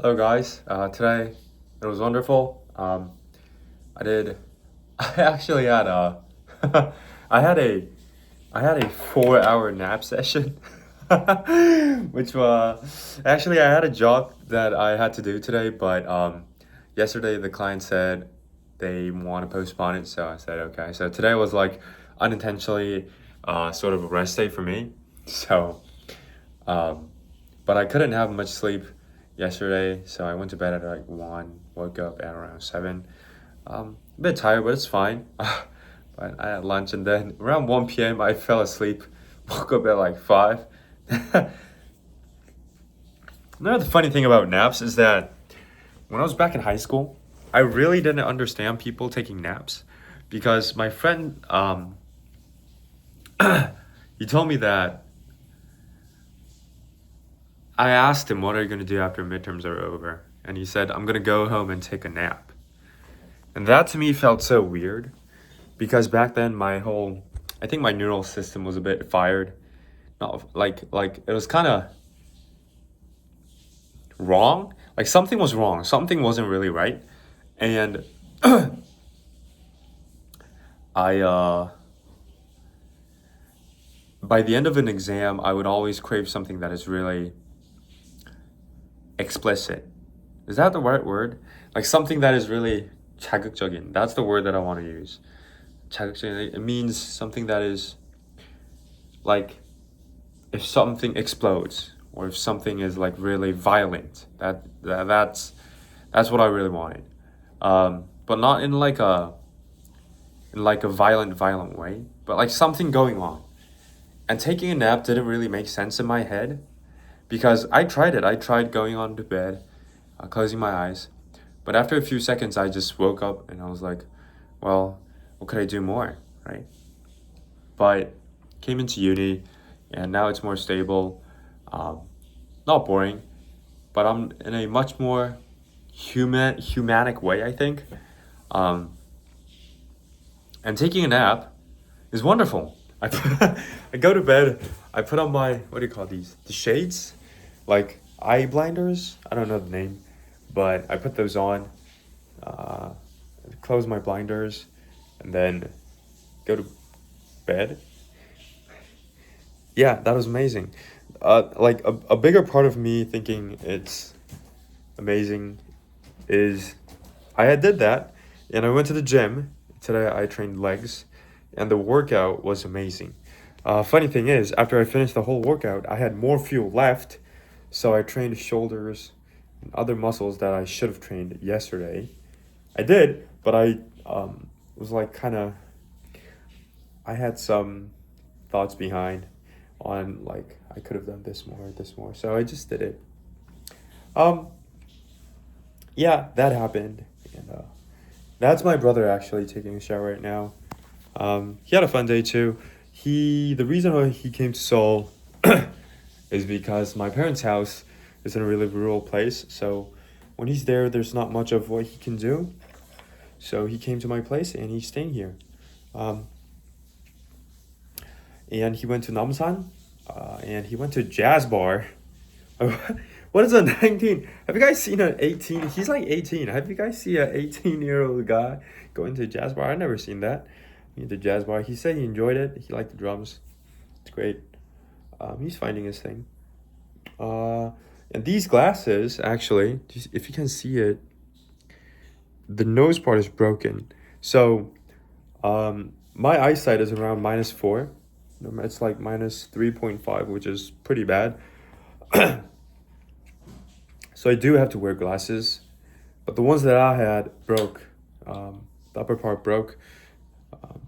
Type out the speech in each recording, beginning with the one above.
Hello guys. Today it was wonderful. I did. I actually had a. I had a. I had a 4 hour nap session, which was actually I had a job that I had to do today, but yesterday the client said they want to postpone it, so I said okay. So today was like unintentionally sort of a rest day for me. So um, but I couldn't have much sleep yesterday, so I went to bed at like 1, woke up at around 7. A bit tired, but it's fine. But I had lunch and then around 1 p.m. I fell asleep, woke up at like 5. Now, the funny thing about naps is that when I was back in high school, I really didn't understand people taking naps because my friend, he told me that I asked him, what are you going to do after midterms are over? And he said, I'm going to go home and take a nap. And that to me felt so weird because back then I think my neural system was a bit fired. Not like it was kind of wrong. Like something was wrong. Something wasn't really right. And I by the end of an exam, I would always crave something that is really explicit. Is that the right word? Like something that is really 자극적인. That's the word that I want to use. 자극적인. It means something that is like if something explodes or if something is like really violent. That's what I really wanted. But not in like a violent way, but like something going on. And taking a nap didn't really make sense in my head because I tried it. I tried going on to bed, closing my eyes. But after a few seconds, I just woke up and I was like, well, what could I do more, right? But came into uni and now it's more stable. Um, Not boring, but I'm in a much more humanic way, I think. Um, and taking a nap is wonderful. I go to bed, I put on my, what do you call these? The shades? Like eye blinders? I don't know the name, but I put those on, uh, close my blinders, and then go to bed. Yeah, that was amazing. Like a bigger part of me thinking it's amazing is I had did that and I went to the gym. Today I trained legs and the workout was amazing. Funny thing is, after I finished the whole workout, I had more fuel left, so I trained shoulders and other muscles that I should have trained yesterday. I did, but I was like kind of I had some thoughts behind on like I could have done this more. So I just did it. Um, yeah, that happened, and that's my brother actually taking a shower right now. He had a fun day too. The reason why he came to Seoul is because my parents' house is in a really rural place. So when he's there, there's not much of what he can do. So he came to my place and he's staying here. Um, and he went to Namsan, and he went to jazz bar. What is a 19? Have you guys seen an 18? He's like 18. Have you guys seen an 18-year-old guy going to a jazz bar? I've never seen that. The jazz bar. He said he enjoyed it. He liked the drums. It's great. He's finding his thing. Uh, and these glasses, actually, if you can see it, the nose part is broken. So, my eyesight is around -4. It's like -3.5, which is pretty bad. So I do have to wear glasses, but the ones that I had broke. The upper part broke. Um,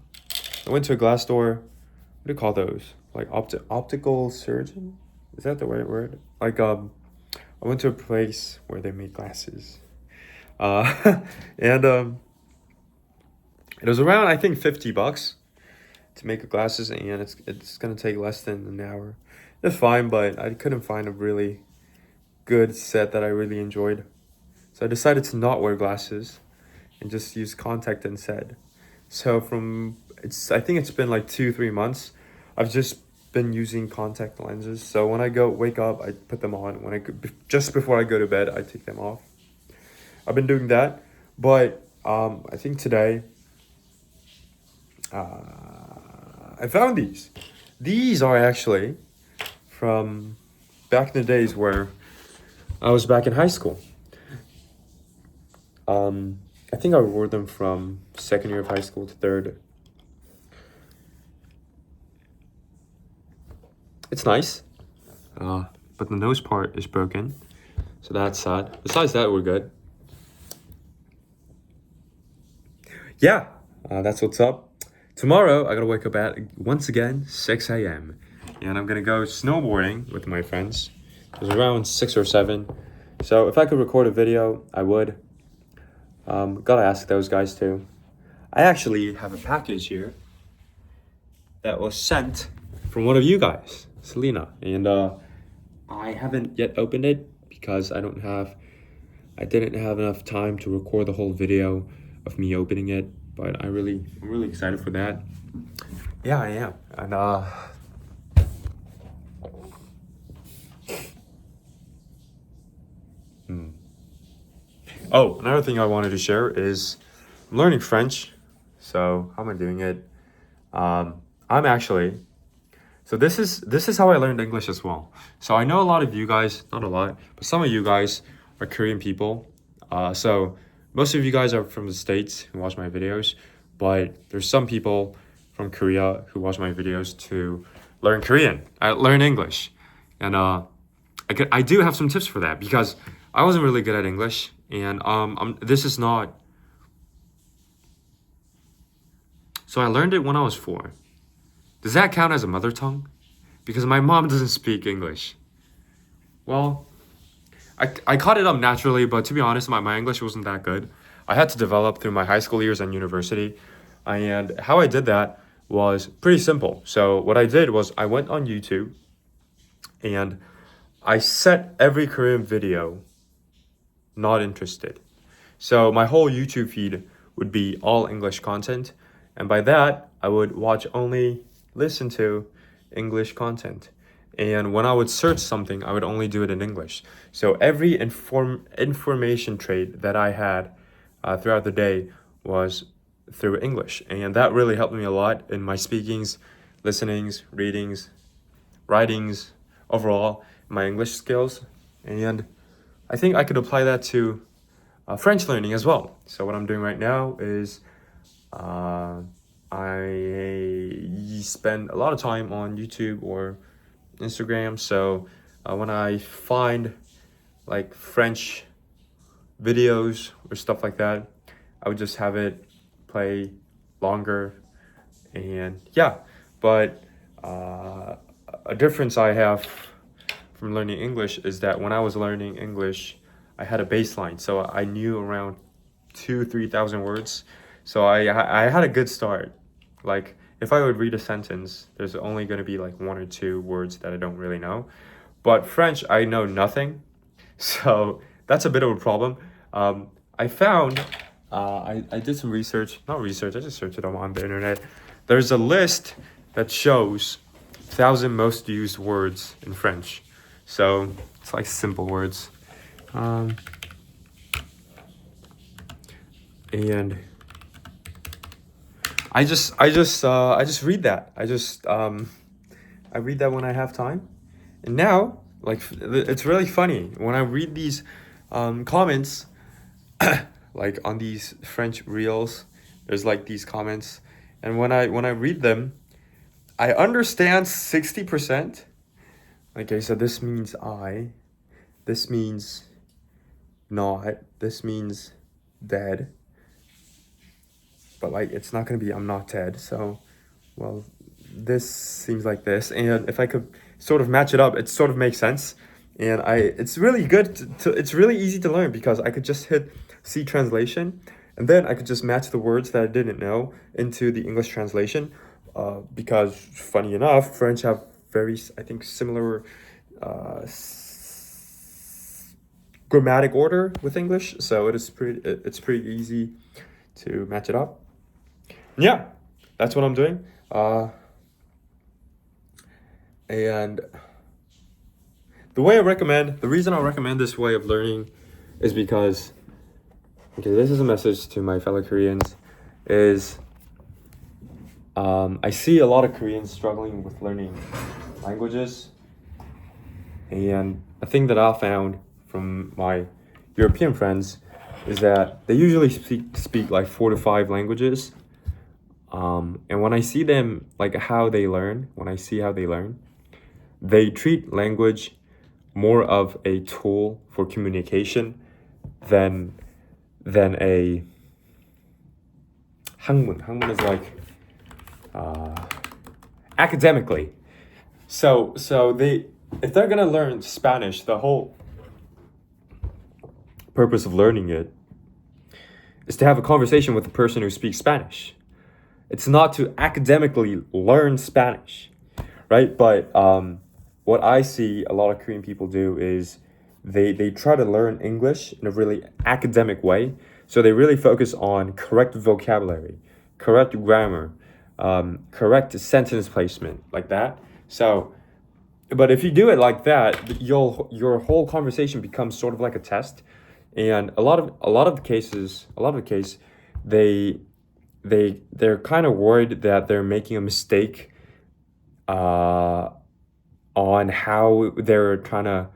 I went to a glass store. What do you call those? Like optical surgeon? Is that the right word? Like I went to a place where they made glasses. And it was around I think $50 to make the glasses, and it's gonna take less than an hour. It's fine, but I couldn't find a really good set that I really enjoyed. So I decided to not wear glasses and just use contact instead. So I think it's been like 2-3 months. I've just been using contact lenses. So when I wake up, I put them on. When just before I go to bed, I take them off. I've been doing that, but I think today I found these. These are actually from back in the days where I was back in high school. I think I wore them from second year of high school to third. It's nice, but the nose part is broken, so that's sad. Besides that, we're good. Yeah, that's what's up. Tomorrow, I gotta wake up at, once again, 6 a.m. And I'm gonna go snowboarding with my friends. It was around 6 or 7. So if I could record a video, I would. Gotta ask those guys too. I actually have a package here that was sent from one of you guys, Selena. And I haven't yet opened it because I didn't have enough time to record the whole video of me opening it, but I'm really excited for that. Yeah, I am. And oh, another thing I wanted to share is I'm learning French. So how am I doing it? I'm actually, so this is how I learned English as well. So I know a lot of you guys, not a lot, but some of you guys are Korean people. So most of you guys are from the States who watch my videos, but there's some people from Korea who watch my videos to learn Korean, learn English. And I do have some tips for that because I wasn't really good at English. And this is not, so I learned it when I was 4. Does that count as a mother tongue? Because my mom doesn't speak English. Well, I caught it up naturally, but to be honest, my English wasn't that good. I had to develop through my high school years and university. And how I did that was pretty simple. So what I did was I went on YouTube and I set every Korean video not interested. So my whole YouTube feed would be all English content. And by that, I would listen to English content. And when I would search something, I would only do it in English. So every information trade that I had throughout the day was through English. And that really helped me a lot in my speakings, listenings, readings, writings, overall, my English skills. And I think I could apply that to French learning as well. So what I'm doing right now is I spend a lot of time on YouTube or Instagram. So when I find like French videos or stuff like that, I would just have it play longer. And yeah, but a difference I have from learning English is that when I was learning English, I had a baseline. So I knew around 2,000-3,000 words. So I had a good start. Like if I would read a sentence, there's only going to be like 1 or 2 words that I don't really know. But French, I know nothing. So that's a bit of a problem. I found, I did some research, not research, I just searched it on the internet. There's a list that shows 1,000 most used words in French. So it's like simple words. And I just read that. I read that when I have time. And now, like, it's really funny when I read these comments, like on these French reels. There's like these comments, and when I read them, I understand 60%. Okay, so this means I, this means not, this means dead. But like, it's not gonna be I'm not dead. So, well, this seems like this, and if I could sort of match it up, it sort of makes sense. And it's really good it's really easy to learn because I could just hit C translation, and then I could just match the words that I didn't know into the English translation. Because funny enough, French have very, I think, similar grammatic order with English, so it's pretty easy to match it up. Yeah, that's what I'm doing. And the reason I recommend this way of learning is because, okay, this is a message to my fellow Koreans, is I see a lot of Koreans struggling with learning languages. And a thing that I found from my European friends is that they usually speak like 4 to 5 languages. And when I see them, like when I see how they learn, they treat language more of a tool for communication than a 학문. 학문 is like academically. So if they're gonna learn Spanish, the whole purpose of learning it is to have a conversation with the person who speaks Spanish. It's not to academically learn Spanish, right? But what I see a lot of Korean people do is they try to learn English in a really academic way. So they really focus on correct vocabulary, correct grammar, correct sentence placement, like that. So, but if you do it like that, your whole conversation becomes sort of like a test. And a lot of the case, they're kind of worried that they're making a mistake on how they're trying to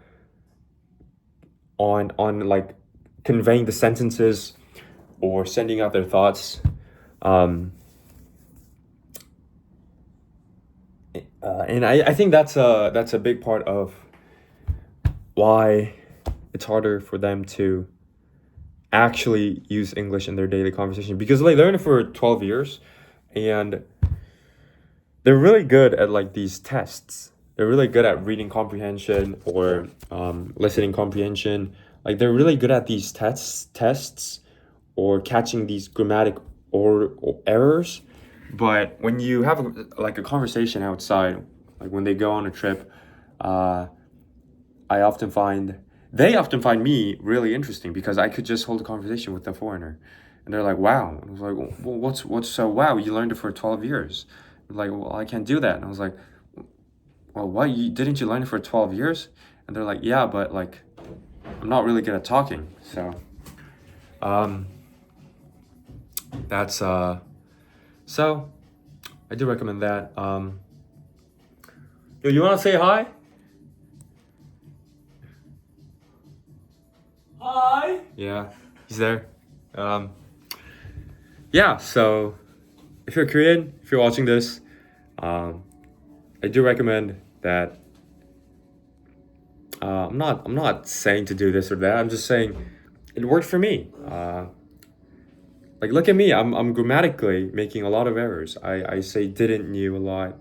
on like conveying the sentences or sending out their thoughts. And I think that's a big part of why it's harder for them to actually use English in their daily conversation, because they learn it for 12 years and they're really good at like these tests. They're really good at reading comprehension or listening comprehension. Like they're really good at these tests or catching these grammatic or errors. But when you have a conversation outside, like when they go on a trip, they often find me really interesting because I could just hold a conversation with a foreigner, and they're like, "Wow!" And I was like, "Well, what's so wow? You learned it for 12 years." They're like, "Well, I can't do that." And I was like, "Well, why? Didn't you learn it for 12 years?" And they're like, "Yeah, but like, I'm not really good at talking." So, that's so I do recommend that. Yo, you want to say hi? Hi. Yeah, he's there. Yeah, so if you're Korean, if you're watching this, I do recommend that. I'm not saying to do this or that. I'm just saying it worked for me. Like look at me. I'm grammatically making a lot of errors. I say didn't, knew a lot.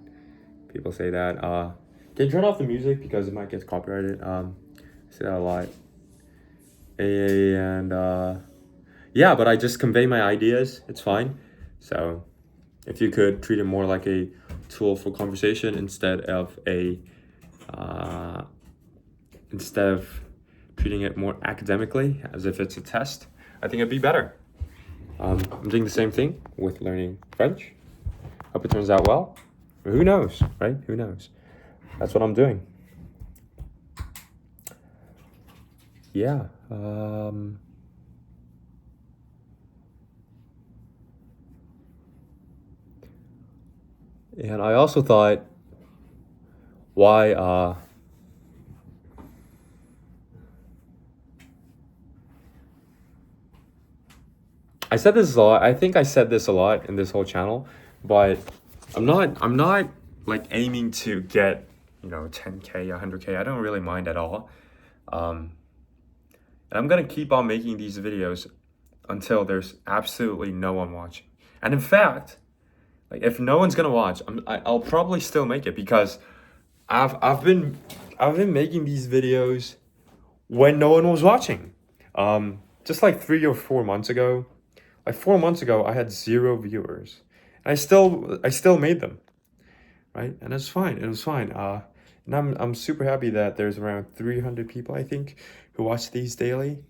People say that. Can you turn off the music because it might get copyrighted? I say that a lot. And yeah, but I just convey my ideas. It's fine. So if you could treat it more like a tool for conversation instead of treating it more academically as if it's a test, I think it'd be better. I'm doing the same thing with learning French. Hope it turns out well. Who knows, right? Who knows? That's what I'm doing. Yeah. And I also thought, why I said this a lot. I think I said this a lot in this whole channel, but I'm not like aiming to get 10K, 100K. I don't really mind at all. And I'm gonna keep on making these videos until there's absolutely no one watching. And in fact, like if no one's gonna watch, I'll probably still make it because I've been making these videos when no one was watching. Just like 3 or 4 months ago. Like 4 months ago, I had 0 viewers. And I still made them, right? And it's fine. It was fine. And I'm super happy that there's around 300 people, I think, who watch these daily.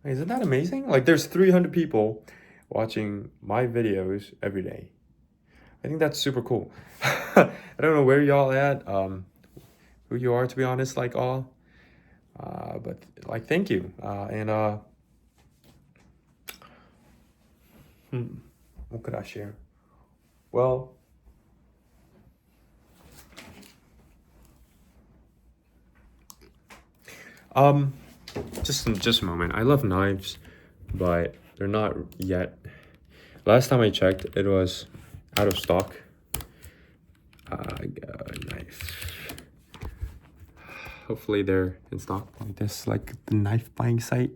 Isn't that amazing? Like there's 300 people watching my videos every day. I think that's super cool. I don't know where y'all at, who you are, to be honest, like all. But like, thank you. What could I share? Well, um, just a moment. I love knives, but they're not yet. Last time I checked, it was out of stock. I got a knife. Hopefully they're in stock. This like the knife buying site.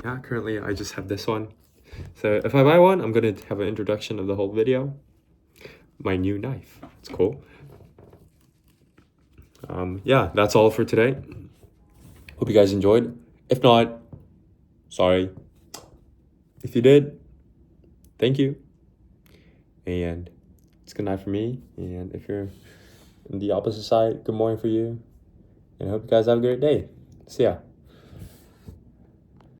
Yeah, currently I just have this one. So if I buy one, I'm gonna have an introduction of the whole video. My new knife. It's cool. Yeah, that's all for today. Hope you guys enjoyed. If not, sorry. If you did, thank you. And it's good night for me. And if you're on the opposite side, good morning for you. And I hope you guys have a great day. See ya.